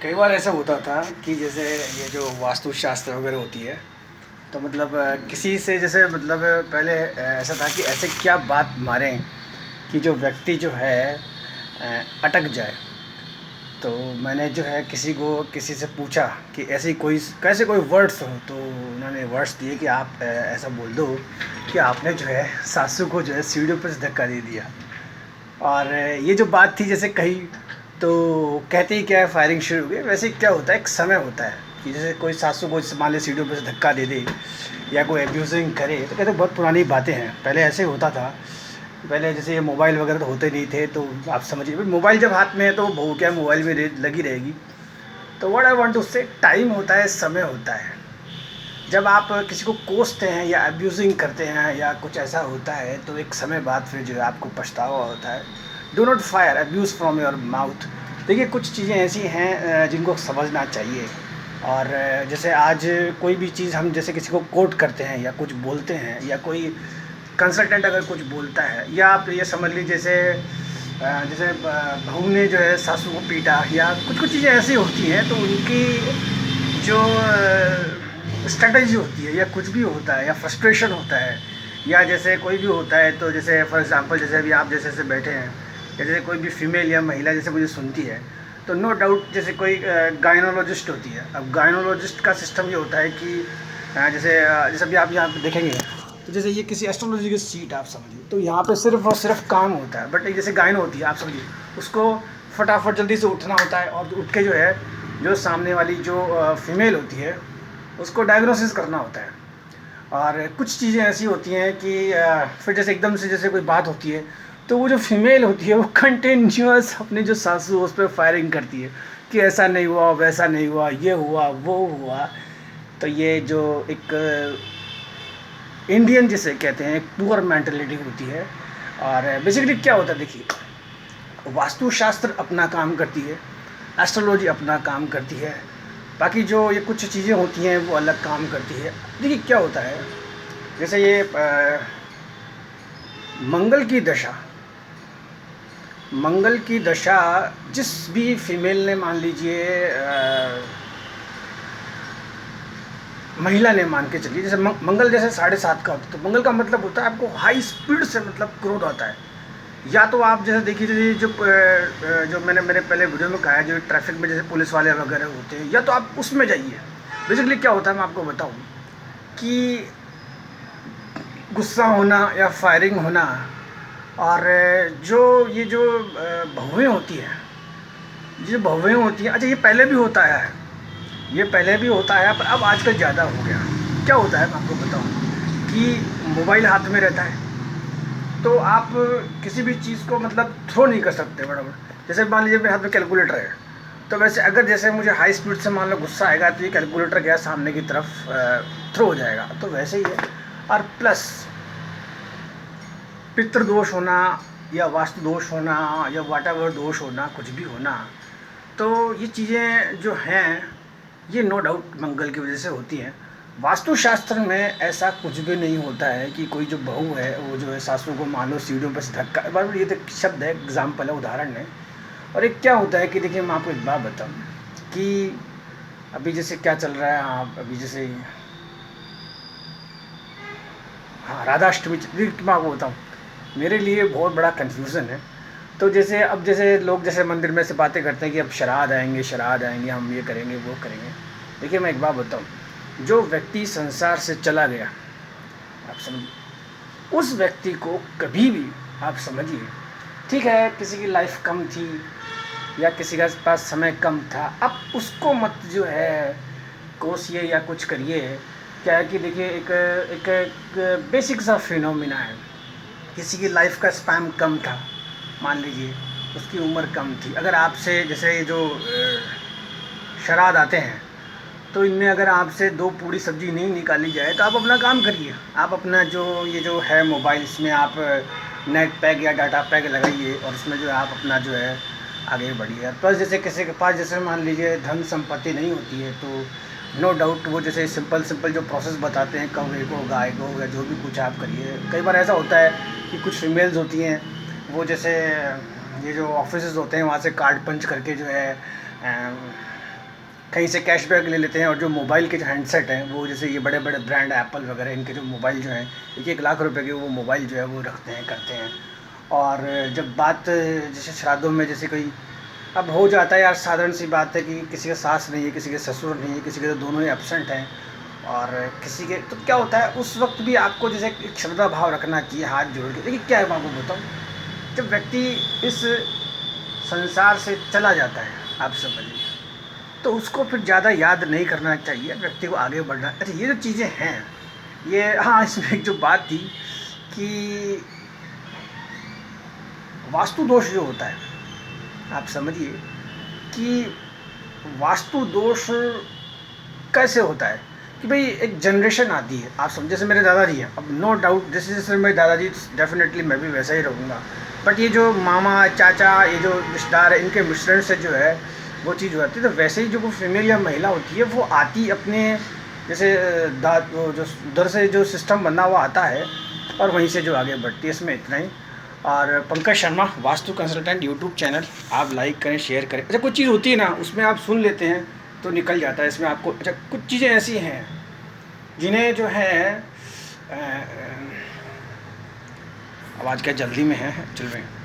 कई बार ऐसा होता था कि जैसे ये जो वास्तुशास्त्र वगैरह होती है तो मतलब किसी से जैसे मतलब पहले ऐसा था कि ऐसे क्या बात मारें कि जो व्यक्ति जो है अटक जाए। तो मैंने जो है किसी से पूछा कि ऐसी कोई कैसे कोई वर्ड्स हो, तो उन्होंने वर्ड्स दिए कि आप ऐसा बोल दो कि आपने जो है सासू को जो है सीढ़ियों पर से धक्का दे दिया। और ये जो बात थी जैसे कही तो कहते ही क्या है, फायरिंग शुरू हो गई। वैसे क्या होता है, एक समय होता है कि जैसे कोई सासू को मान ली सीढ़ियों पर से धक्का दे दे या कोई एब्यूजिंग करे, तो कहते बहुत पुरानी बातें हैं, पहले ऐसे होता था। पहले जैसे ये मोबाइल वगैरह तो होते नहीं थे, तो आप समझिए भाई मोबाइल जब हाथ में है तो बहू क्या मोबाइल में लगी रहेगी। तो व्हाट आई वांट टू से, टाइम होता है, समय होता है। जब आप किसी को कोसते हैं या अब्यूजिंग करते हैं या कुछ ऐसा होता है तो एक समय बाद फिर जो है आपको पछतावा होता है। Do not fire abuse from your mouth. देखिए कुछ चीज़ें ऐसी हैं जिनको समझना चाहिए। और जैसे आज कोई भी चीज़ हम जैसे किसी को कोट करते हैं या कुछ बोलते हैं या कोई कंसल्टेंट अगर कुछ बोलता है, या आप ये समझ लीजिए जैसे जैसे बहू ने जो है सासू को पीटा, या कुछ कुछ चीज़ें ऐसी होती हैं तो उनकी जो स्ट्रेटजी होती है या कुछ भी होता है या फ्रस्ट्रेशन होता है या जैसे कोई भी होता है, तो जैसे फॉर एग्जांपल जैसे अभी आप जैसे बैठे हैं या जैसे कोई भी फीमेल या महिला जैसे मुझे सुनती है, तो नो डाउट जैसे कोई गायनोलॉजिस्ट होती है। अब गायनोलॉजिस्ट का सिस्टम ये होता है कि जैसे अभी आप यहाँ पे देखेंगे तो जैसे ये किसी एस्ट्रोलॉजी की सीट आप समझिए, तो यहाँ पे सिर्फ और सिर्फ काम होता है। बट एक जैसे गायन होती है आप समझिए, उसको फटाफट जल्दी से उठना होता है और उठ के जो है जो सामने वाली जो फीमेल होती है उसको डायग्नोसिस करना होता है। और कुछ चीज़ें ऐसी होती हैं कि फिर जैसे एकदम से जैसे कोई बात होती है तो वो जो फीमेल होती है वो कंटिन्यूअस अपने जो सासू उस पर फायरिंग करती है कि ऐसा नहीं हुआ, वैसा नहीं हुआ, ये हुआ, वो हुआ। तो ये जो एक इंडियन जिसे कहते हैं एक पुअर मेंटेलिटी होती है। और बेसिकली क्या होता है, देखिए वास्तुशास्त्र अपना काम करती है, एस्ट्रोलॉजी अपना काम करती है, बाकी जो ये कुछ चीज़ें होती हैं वो अलग काम करती है। देखिए क्या होता है, जैसे ये मंगल की दशा, मंगल की दशा जिस भी फीमेल ने मान लीजिए महिला ने मान के चलिए, जैसे मंगल जैसे 7:30 का होता है, तो मंगल का मतलब होता है आपको हाई स्पीड से मतलब क्रोध आता है। या तो आप जैसे देखिए जैसे जो मैंने मेरे पहले वीडियो में कहा है, जो ट्रैफिक में जैसे पुलिस वाले वगैरह होते हैं, या तो आप उसमें जाइए। बेसिकली क्या होता है मैं आपको बताऊं कि गुस्सा होना या फायरिंग होना, और जो ये जो बहुएँ होती हैं, ये बहुएँ होती हैं, अच्छा ये पहले भी होता है, ये पहले भी होता है पर अब आजकल ज़्यादा हो गया। क्या होता है मैं आपको बताऊं कि मोबाइल हाथ में रहता है तो आप किसी भी चीज़ को मतलब थ्रो नहीं कर सकते बराबर। जैसे मान लीजिए मेरे हाथ में कैलकुलेटर है, तो वैसे अगर जैसे मुझे हाई स्पीड से मान लो गुस्सा आएगा तो ये कैलकुलेटर गया सामने की तरफ थ्रो हो जाएगा, तो वैसे ही है। और प्लस पितृदोष होना या वास्तु दोष होना या वाटेवर दोष होना, कुछ भी होना, तो ये चीज़ें जो हैं ये नो डाउट मंगल की वजह से होती हैं। वास्तुशास्त्र में ऐसा कुछ भी नहीं होता है कि कोई जो बहू है वो जो है सासू को मान लो सीढ़ियों पर से धक्का, बराबर ये तो शब्द है, एग्जाम्पल है, उदाहरण है। और एक क्या होता है कि देखिए मैं आपको एक बात बताऊँ कि अभी जैसे क्या चल रहा है, आप अभी जैसे हाँ राधाष्टमी मैं आपको बताऊँ, मेरे लिए बहुत बड़ा कन्फ्यूज़न है। तो जैसे अब जैसे लोग जैसे मंदिर में से बातें करते हैं कि अब श्राद्ध आएंगे, हम ये करेंगे वो करेंगे। देखिए मैं एक बात बताऊँ, जो व्यक्ति संसार से चला गया, आप समझिए, उस व्यक्ति को कभी भी आप समझिए, ठीक है किसी की लाइफ कम थी या किसी के पास समय कम था, अब उसको मत जो है कोसिए या कुछ करिए। क्या है कि देखिए एक बेसिक सा फिनोमिना है, किसी की लाइफ का स्पैन कम था, मान लीजिए उसकी उम्र कम थी, अगर आपसे जैसे ये जो श्राद्ध आते हैं तो इनमें अगर आपसे 2 पूड़ी सब्जी नहीं निकाली जाए तो आप अपना काम करिए। आप अपना जो ये जो है मोबाइल, इसमें आप नेट पैक या डाटा पैक लगाइए और इसमें जो है आप अपना जो है आगे बढ़िए। प्लस जैसे किसी के पास जैसे मान लीजिए धन संपत्ति नहीं होती है तो नो डाउट वो जैसे सिंपल जो प्रोसेस बताते हैं, कौवे को, गाय को, या जो भी कुछ आप करिए। कई बार ऐसा होता है कि कुछ फीमेल्स होती हैं वो जैसे ये जो ऑफिसेज होते हैं वहाँ से कार्ड पंच करके जो है कहीं से कैशबैक ले लेते हैं। और जो मोबाइल के जो हैंडसेट हैं वो जैसे ये बड़े बड़े ब्रांड एप्पल वगैरह, इनके जो मोबाइल जो हैं 1-1 लाख रुपए के वो मोबाइल जो है वो रखते हैं, करते हैं। और जब बात जैसे श्राद्धों में जैसे कोई अब हो जाता है यार, साधारण सी बात है कि किसी का सास नहीं है, किसी के ससुर नहीं है, किसी के तो दोनों ही एब्सेंट हैं, और किसी के तो क्या होता है उस वक्त भी आपको जैसे एक श्रद्धा भाव रखना चाहिए, हाथ जोड़ के। लेकिन क्या है मैं आपको बताऊँ, जब व्यक्ति इस संसार से चला जाता है, आप समझिए, तो उसको फिर ज़्यादा याद नहीं करना चाहिए, व्यक्ति को आगे बढ़ना। अच्छा ये जो चीज़ें हैं ये, हाँ इसमें एक जो बात थी कि वास्तु दोष जो होता है, आप समझिए कि वास्तु दोष कैसे होता है कि भाई एक जनरेशन आती है, आप समझ, जैसे मेरे दादाजी हैं, अब नो डाउट जैसे जैसे मेरे दादाजी, डेफिनेटली मैं भी वैसा ही रहूँगा, बट ये जो मामा चाचा ये जो रिश्तेदार है इनके मिश्रण से जो है वो चीज़ हो जाती है। तो वैसे ही जो वो फीमेल या महिला होती है वो आती अपने जैसे वो जो उधर से जो सिस्टम बना हुआ आता है और वहीं से जो आगे बढ़ती है। इसमें इतना ही। और Pankaj Sharma vastu consultant YouTube channel आप लाइक करें, शेयर करें। अच्छा कुछ चीज़ होती है ना उसमें आप सुन लेते हैं तो निकल जाता है इसमें आपको। अच्छा कुछ चीज़ें ऐसी हैं जिन्हें जो है आवाज़ क्या जल्दी में है, चल रहे हैं।